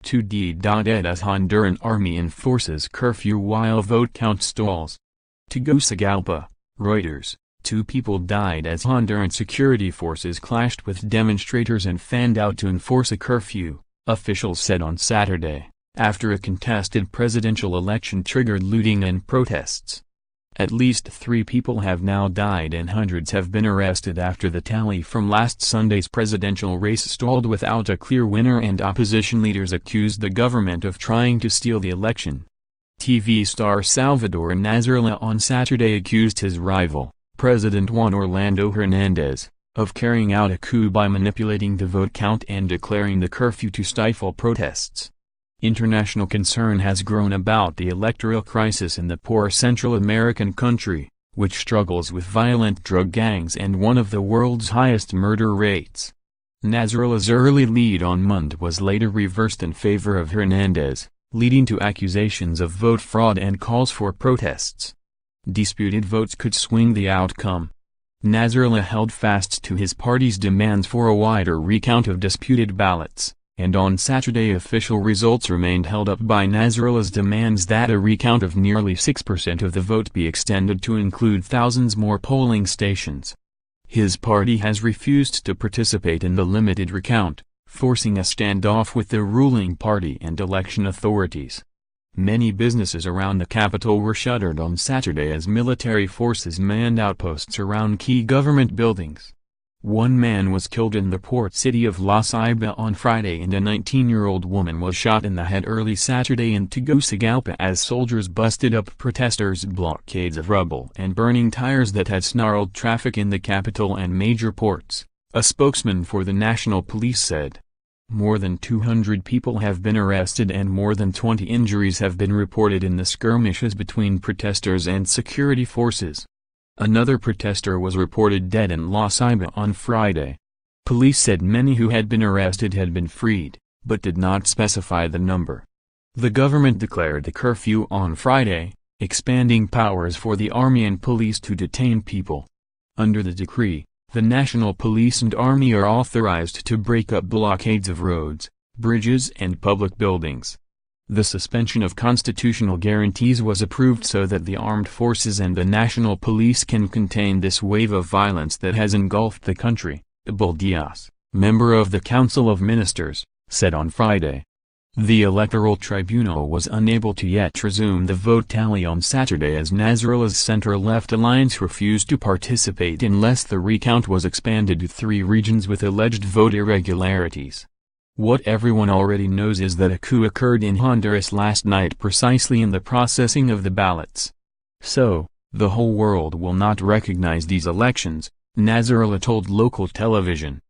to d.ead as Honduran army enforces curfew while vote count stalls. TEGUCIGALPA, Reuters, 2 people died as Honduran security forces clashed with demonstrators and fanned out to enforce a curfew, officials said on Saturday, after a contested presidential election triggered looting and protests. At least 3 people have now died and hundreds have been arrested after the tally from last Sunday's presidential race stalled without a clear winner and opposition leaders accused the government of trying to steal the election. TV star Salvador Nasralla on Saturday accused his rival, President Juan Orlando Hernandez, of carrying out a coup by manipulating the vote count and declaring the curfew to stifle protests. International concern has grown about the electoral crisis in the poor Central American country, which struggles with violent drug gangs and one of the world's highest murder rates. Nasralla's early lead on Monday was later reversed in favor of Hernandez, leading to accusations of vote fraud and calls for protests. Disputed votes could swing the outcome. Nasralla held fast to his party's demands for a wider recount of disputed ballots, and on Saturday official results remained held up by Nasralla's demands that a recount of nearly 6% of the vote be extended to include thousands more polling stations. His party has refused to participate in the limited recount, forcing a standoff with the ruling party and election authorities. Many businesses around the capital were shuttered on Saturday as military forces manned outposts around key government buildings. 1 man was killed in the port city of Los Iba on Friday and a 19-year-old woman was shot in the head early Saturday in Tegucigalpa as soldiers busted up protesters' blockades of rubble and burning tires that had snarled traffic in the capital and major ports, a spokesman for the National Police said. More than 200 people have been arrested and more than 20 injuries have been reported in the skirmishes between protesters and security forces. Another protester was reported dead in Los Iba on Friday. Police said many who had been arrested had been freed, but did not specify the number. The government declared the curfew on Friday, expanding powers for the army and police to detain people. Under the decree, the National Police and Army are authorized to break up blockades of roads, bridges and public buildings. The suspension of constitutional guarantees was approved so that the armed forces and the national police can contain this wave of violence that has engulfed the country, Diaz, member of the Council of Ministers, said on Friday. The electoral tribunal was unable to yet resume the vote tally on Saturday as Nasralla's center-left alliance refused to participate unless the recount was expanded to 3 regions with alleged vote irregularities. What everyone already knows is that a coup occurred in Honduras last night precisely in the processing of the ballots. So, the whole world will not recognize these elections, Nasralla told local television.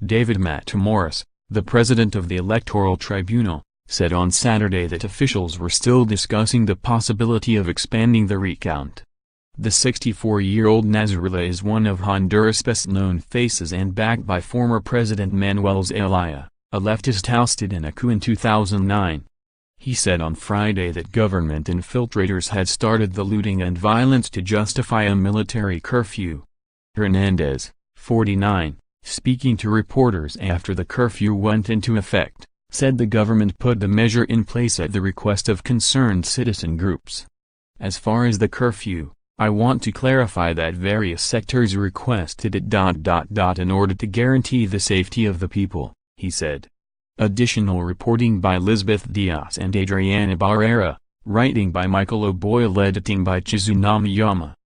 David Matamoros, the president of the Electoral Tribunal, said on Saturday that officials were still discussing the possibility of expanding the recount. The 64-year-old Nasralla is one of Honduras' best-known faces and backed by former President Manuel Zelaya, a leftist ousted in a coup in 2009. He said on Friday that government infiltrators had started the looting and violence to justify a military curfew. Hernandez, 49, speaking to reporters after the curfew went into effect, said the government put the measure in place at the request of concerned citizen groups. As far as the curfew, I want to clarify that various sectors requested it. In order to guarantee the safety of the people, he said. Additional reporting by Lisbeth Diaz and Adriana Barrera, writing by Michael O'Boyle, editing by Chizunami Yama.